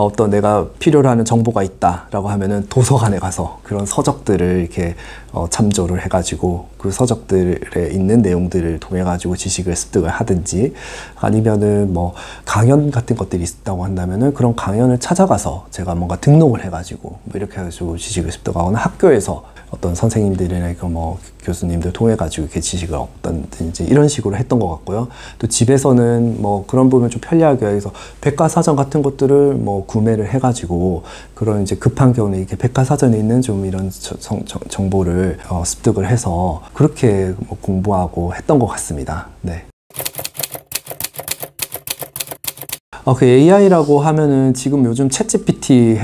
어떤 내가 필요로 하는 정보가 있다라고 하면은 도서관에 가서 그런 서적들을 이렇게 참조를 해가지고 그 서적들에 있는 내용들을 통해 가지고 지식을 습득을 하든지, 아니면은 뭐 강연 같은 것들이 있다고 한다면은 그런 강연을 찾아가서 제가 뭔가 등록을 해가지고 뭐 이렇게 해가지고 지식을 습득하거나, 학교에서 어떤 선생님들이나 뭐 교수님들 통해 가지고 이렇게 지식을 얻든지 이런 식으로 했던 것 같고요. 또 집에서는 뭐 그런 부분 좀 편리하게 해서 백과사전 같은 것들을 뭐 구매를 해가지고 그런 이제 급한 경우는 이렇게 백과사전에 있는 좀 이런 정보를 습득을 해서 그렇게 뭐 공부하고 했던 것 같습니다. 네. 그 AI라고 하면은 지금 요즘 챗GPT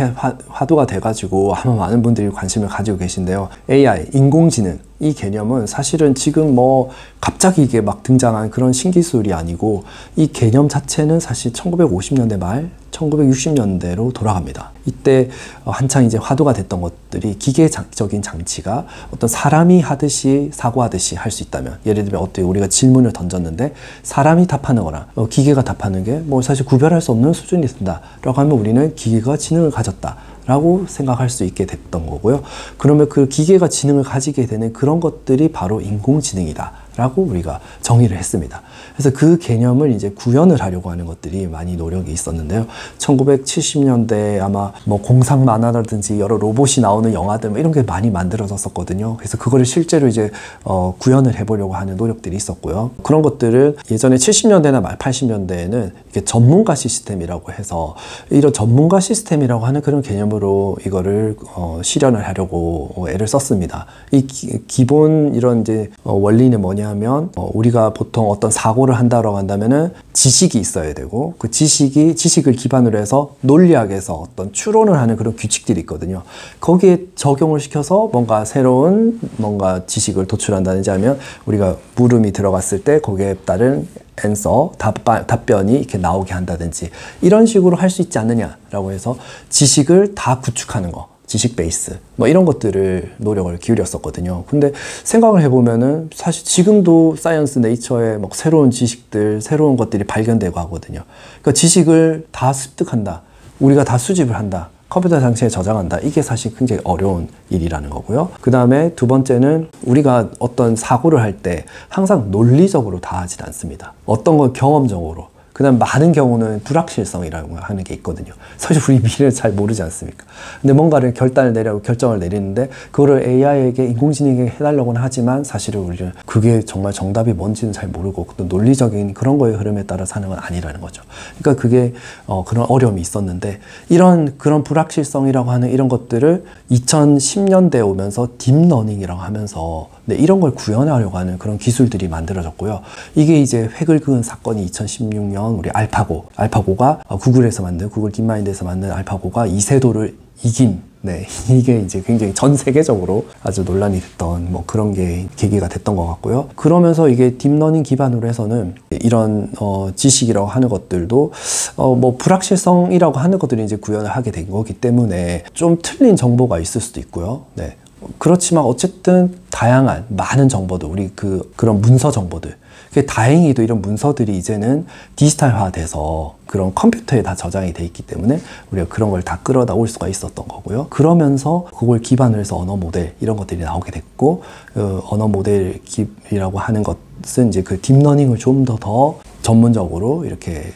화두가 돼가지고 아마 많은 분들이 관심을 가지고 계신데요. AI, 인공지능, 이 개념은 사실은 지금 뭐 갑자기 이게 막 등장한 그런 신기술이 아니고, 이 개념 자체는 사실 1950년대 말, 1960년대로 돌아갑니다. 이때 한창 이제 화두가 됐던 것들이 기계적인 장치가 어떤 사람이 하듯이 사고하듯이 할 수 있다면, 예를 들면 어떻게 우리가 질문을 던졌는데 사람이 답하는 거나 기계가 답하는 게 뭐 사실 구별할 수 없는 수준이 된다 라고 하면 우리는 기계가 지능을 가졌다 라고 생각할 수 있게 됐던 거고요. 그러면 그 기계가 지능을 가지게 되는 그런 것들이 바로 인공지능이다 라고 우리가 정의를 했습니다. 그래서 그 개념을 이제 구현을 하려고 하는 것들이 많이 노력이 있었는데요. 1970년대에 아마 뭐 공상 만화라든지 여러 로봇이 나오는 영화들 뭐 이런 게 많이 만들어졌었거든요. 그래서 그거를 실제로 이제 구현을 해보려고 하는 노력들이 있었고요. 그런 것들을 예전에 70년대나 말 80년대에는 이렇게 전문가 시스템이라고 해서, 이런 전문가 시스템이라고 하는 그런 개념으로 이거를 실현을 하려고 애를 썼습니다. 이 기본 이런 이제 원리는 뭐냐 하면, 우리가 보통 어떤 사고를 한다고 한다면은 지식이 있어야 되고, 그 지식을 기반으로 해서 논리학에서 어떤 추론을 하는 그런 규칙들이 있거든요. 거기에 적용을 시켜서 뭔가 새로운 뭔가 지식을 도출한다든지 하면, 우리가 물음이 들어갔을 때 거기에 따른 앤서, 답변이 이렇게 나오게 한다든지 이런 식으로 할 수 있지 않느냐라고 해서 지식을 다 구축하는 거, 지식 베이스 뭐 이런 것들을 노력을 기울였었거든요. 근데 생각을 해보면은 사실 지금도 사이언스 네이처에 막 새로운 지식들, 새로운 것들이 발견되고 하거든요. 그러니까 지식을 다 습득한다, 우리가 다 수집을 한다, 컴퓨터 장치에 저장한다, 이게 사실 굉장히 어려운 일이라는 거고요. 그 다음에 두 번째는 우리가 어떤 사고를 할 때 항상 논리적으로 다 하진 않습니다. 어떤 건 경험적으로, 그 다음 많은 경우는 불확실성이라고 하는 게 있거든요. 사실 우리 미래를 잘 모르지 않습니까? 근데 뭔가를 결정을 내리는데 그거를 AI에게, 인공지능에게 해달라고는 하지만 사실은 우리는 그게 정말 정답이 뭔지는 잘 모르고 또 논리적인 그런 거의 흐름에 따라서 하는 건 아니라는 거죠. 그러니까 그게 그런 어려움이 있었는데, 그런 불확실성이라고 하는 이런 것들을 2010년대에 오면서 딥러닝이라고 하면서 이런 걸 구현하려고 하는 그런 기술들이 만들어졌고요. 이게 이제 획을 그은 사건이 2016년 우리 알파고가 구글에서 만든, 구글 딥마인드에서 만든 알파고가 이세돌을 이긴, 이게 이제 굉장히 전 세계적으로 아주 논란이 됐던 뭐 그런 게 계기가 됐던 것 같고요. 그러면서 이게 딥러닝 기반으로 해서는 이런 지식이라고 하는 것들도 뭐 불확실성이라고 하는 것들이 이제 구현을 하게 된 거기 때문에 좀 틀린 정보가 있을 수도 있고요. 그렇지만 어쨌든 다양한 많은 정보들, 우리 그런 문서 정보들, 다행히도 이런 문서들이 이제는 디지털화돼서 그런 컴퓨터에 다 저장이 돼 있기 때문에 우리가 그런 걸 다 끌어다 올 수가 있었던 거고요. 그러면서 그걸 기반으로 해서 언어 모델 이런 것들이 나오게 됐고, 언어 모델이라고 하는 것은 이제 그 딥러닝을 좀 더 전문적으로 이렇게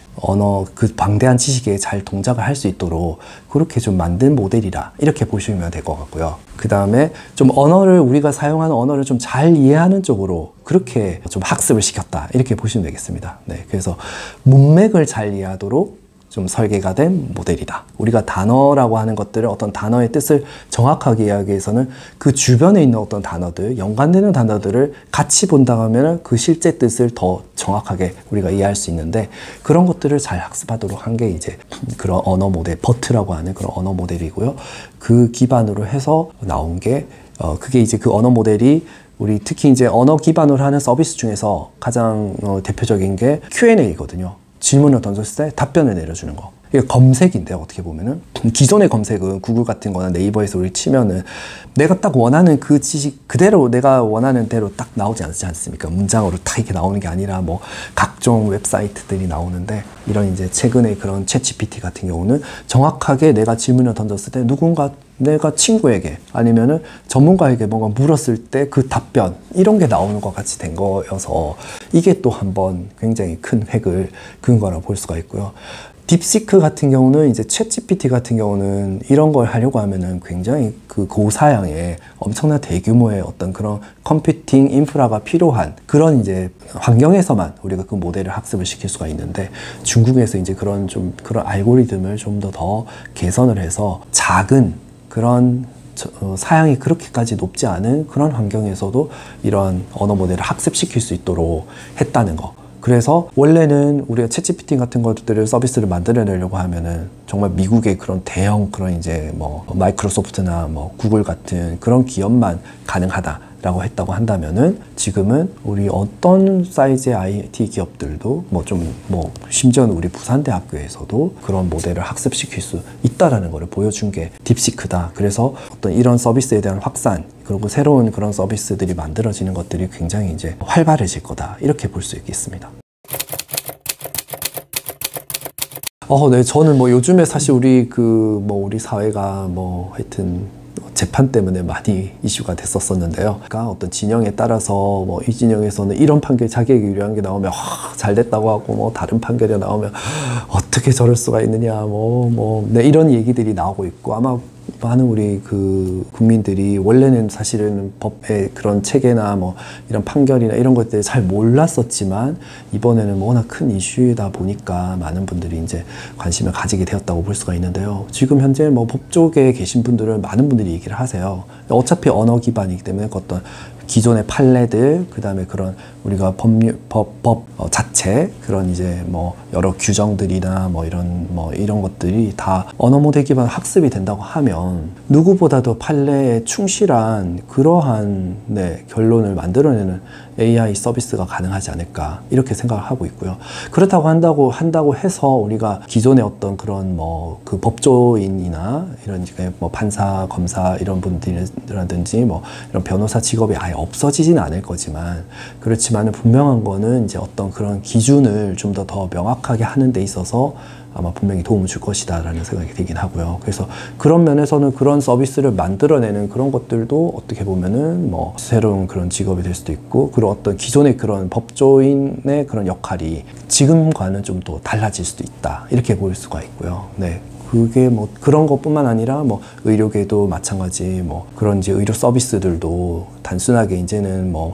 그 방대한 지식에 잘 동작을 할 수 있도록 그렇게 좀 만든 모델이라, 이렇게 보시면 될 것 같고요. 그 다음에 좀 우리가 사용하는 언어를 좀 잘 이해하는 쪽으로 그렇게 좀 학습을 시켰다, 이렇게 보시면 되겠습니다. 그래서 문맥을 잘 이해하도록 좀 설계가 된 모델이다. 우리가 단어라고 하는 것들을, 어떤 단어의 뜻을 정확하게 이해하기 위해서는 그 주변에 있는 어떤 단어들, 연관되는 단어들을 같이 본다고 하면 그 실제 뜻을 더 정확하게 우리가 이해할 수 있는데, 그런 것들을 잘 학습하도록 한 게 이제 그런 언어 모델, 버트라고 하는 그런 언어 모델이고요. 그 기반으로 해서 나온 게 그게 이제 그 언어 모델이 우리 특히 이제 언어 기반으로 하는 서비스 중에서 가장 대표적인 게 Q&A거든요. 질문을 던졌을 때 답변을 내려주는 거. 이게 검색인데 어떻게 보면은 기존의 검색은 구글 같은 거나 네이버에서 우리 치면은 내가 딱 원하는 그 지식 그대로 내가 원하는 대로 딱 나오지 않지 않습니까? 문장으로 딱 이렇게 나오는 게 아니라 뭐 각종 웹사이트들이 나오는데 이런 이제 최근에 그런 챗GPT 같은 경우는 정확하게 내가 질문을 던졌을 때 누군가 내가 친구에게 아니면은 전문가에게 뭔가 물었을 때 그 답변 이런 게 나오는 것 같이 된 거여서 이게 또 한번 굉장히 큰 획을 그은 거라 볼 수가 있고요. 딥시크 같은 경우는 이제 챗GPT 같은 경우는 이런 걸 하려고 하면은 굉장히 그 고사양의 엄청난 대규모의 어떤 그런 컴퓨팅 인프라가 필요한 그런 이제 환경에서만 우리가 그 모델을 학습을 시킬 수가 있는데 중국에서 이제 그런 알고리즘을 좀 더 개선을 해서 작은 그런 사양이 그렇게까지 높지 않은 그런 환경에서도 이런 언어 모델을 학습시킬 수 있도록 했다는 거. 그래서 원래는 우리가 챗GPT 같은 것들을 서비스를 만들어내려고 하면은 정말 미국의 그런 대형 그런 이제 뭐 마이크로소프트나 뭐 구글 같은 그런 기업만 가능하다라고 했다고 한다면은 지금은 우리 어떤 사이즈의 IT 기업들도 뭐 심지어는 우리 부산대학교에서도 그런 모델을 학습시킬 수 있다라는 것을 보여준 게 딥시크다. 그래서 어떤 이런 서비스에 대한 확산 그리고 새로운 그런 서비스들이 만들어지는 것들이 굉장히 이제 활발해질 거다. 이렇게 볼 수 있겠습니다. 네, 저는 뭐 요즘에 사실 우리 우리 사회가 뭐 하여튼 재판 때문에 많이 이슈가 됐었었는데요. 그러니까 어떤 진영에 따라서 뭐 이 진영에서는 이런 판결 자기에게 유리한 게 나오면 잘 됐다고 하고 뭐 다른 판결이 나오면 어떻게 저럴 수가 있느냐 네, 이런 얘기들이 나오고 있고 아마 많은 우리 국민들이 원래는 사실은 법의 그런 체계나 뭐 이런 판결이나 이런 것들을 잘 몰랐었지만 이번에는 워낙 큰 이슈이다 보니까 많은 분들이 이제 관심을 가지게 되었다고 볼 수가 있는데요. 지금 현재 뭐 법 쪽에 계신 분들은 많은 분들이 얘기를 하세요. 어차피 언어 기반이기 때문에 어떤 기존의 판례들, 그 다음에 그런 우리가 법 자체, 그런 이제 뭐 여러 규정들이나 뭐 이런 것들이 다 언어 모델 기반 학습이 된다고 하면 누구보다도 판례에 충실한 그러한 결론을 만들어내는 AI 서비스가 가능하지 않을까 이렇게 생각을 하고 있고요. 그렇다고 한다고 해서 우리가 기존의 어떤 그런 뭐 그 법조인이나 이런 뭐 판사, 검사 이런 분들이라든지 뭐 이런 변호사 직업이 아예 없어지지는 않을 거지만 그렇지만은 분명한 거는 이제 어떤 그런 기준을 좀 더 명확하게 하는 데 있어서 아마 분명히 도움을 줄 것이다 라는 생각이 들긴 하고요. 그래서 그런 면에서는 그런 서비스를 만들어내는 그런 것들도 어떻게 보면은 뭐 새로운 그런 직업이 될 수도 있고 그런 어떤 기존의 그런 법조인의 그런 역할이 지금과는 좀 더 달라질 수도 있다 이렇게 볼 수가 있고요. 네. 그게 뭐 그런 것뿐만 아니라 뭐 의료계도 마찬가지 뭐 그런 이제 의료 서비스들도 단순하게 이제는 뭐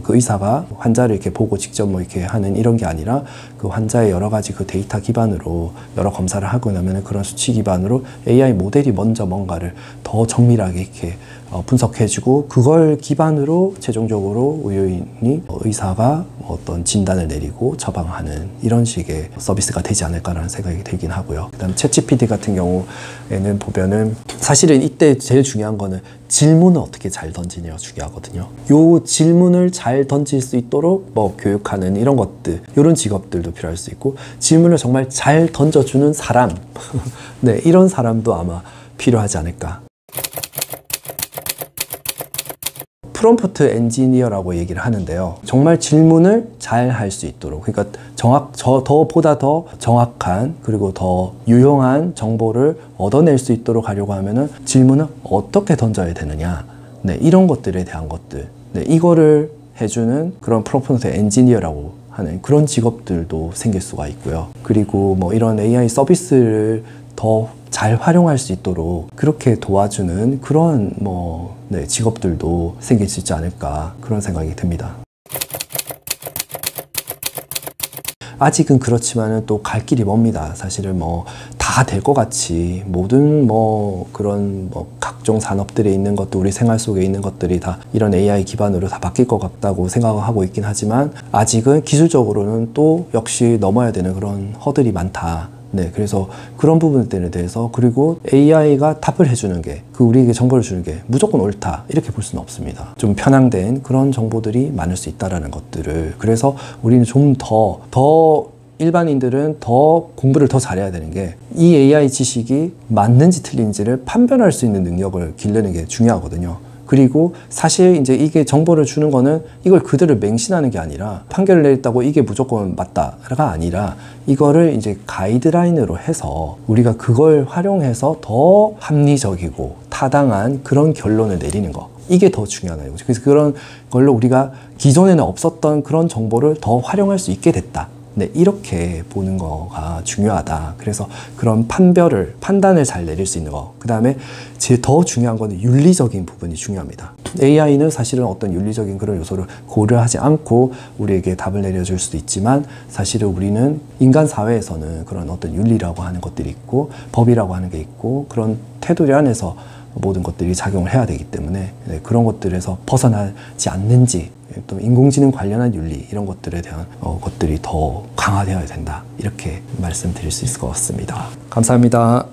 의사가 환자를 이렇게 보고 직접 뭐 이렇게 하는 이런 게 아니라 그 환자의 여러 가지 그 데이터 기반으로 여러 검사를 하고 나면 그런 수치 기반으로 AI 모델이 먼저 뭔가를 더 정밀하게 이렇게 분석해주고 그걸 기반으로 최종적으로 의사가 어떤 진단을 내리고 처방하는 이런 식의 서비스가 되지 않을까라는 생각이 들긴 하고요. 그다음 챗GPT 같은 경우에는 보면은 사실은 이때 제일 중요한 거는 질문을 어떻게 잘 던지냐가 중요하거든요. 요 질문을 잘 던질 수 있도록 뭐 교육하는 이런 것들, 이런 직업들도 필요할 수 있고 질문을 정말 잘 던져주는 사람, 네, 이런 사람도 아마 필요하지 않을까. 프롬프트 엔지니어라고 얘기를 하는데요. 정말 질문을 잘 할 수 있도록, 그러니까 보다 더 정확한 그리고 더 유용한 정보를 얻어낼 수 있도록 하려고 하면은 질문을 어떻게 던져야 되느냐, 네, 이런 것들에 대한 것들, 네, 이거를 해주는 그런 프롬프트 엔지니어라고 하는 그런 직업들도 생길 수가 있고요. 그리고 뭐 이런 AI 서비스를 더 잘 활용할 수 있도록 그렇게 도와주는 그런 직업들도 생길 수 있지 않을까 그런 생각이 듭니다. 아직은 그렇지만은 또 갈 길이 멉니다. 사실은 뭐 다 될 것 같이 모든 그런 각종 산업들에 있는 것도 우리 생활 속에 있는 것들이 다 이런 AI 기반으로 다 바뀔 것 같다고 생각을 하고 있긴 하지만 아직은 기술적으로는 또 역시 넘어야 되는 그런 허들이 많다. 네, 그래서 그런 부분들에 대해서 그리고 AI가 답을 해주는 게 우리에게 정보를 주는 게 무조건 옳다 이렇게 볼 수는 없습니다. 좀 편향된 그런 정보들이 많을 수 있다라는 것들을 그래서 우리는 좀 더 일반인들은 더 공부를 더 잘해야 되는 게 이 AI 지식이 맞는지 틀린지를 판별할 수 있는 능력을 기르는 게 중요하거든요. 그리고 사실 이제 이게 정보를 주는 거는 이걸 그대로 맹신하는 게 아니라 판결을 내렸다고 이게 무조건 맞다가 아니라 이거를 이제 가이드라인으로 해서 우리가 그걸 활용해서 더 합리적이고 타당한 그런 결론을 내리는 거. 이게 더 중요하다는 거죠. 그래서 그런 걸로 우리가 기존에는 없었던 그런 정보를 더 활용할 수 있게 됐다. 네, 이렇게 보는 거가 중요하다. 그래서 그런 판단을 잘 내릴 수 있는 거. 그 다음에 제일 더 중요한 거는 윤리적인 부분이 중요합니다. AI는 사실은 어떤 윤리적인 그런 요소를 고려하지 않고 우리에게 답을 내려줄 수도 있지만 사실은 우리는 인간 사회에서는 그런 어떤 윤리라고 하는 것들이 있고 법이라고 하는 게 있고 그런 테두리 안에서 모든 것들이 작용을 해야 되기 때문에 그런 것들에서 벗어나지 않는지 또 인공지능 관련한 윤리 이런 것들에 대한 것들이 더 강화되어야 된다 이렇게 말씀드릴 수 있을 것 같습니다. 감사합니다.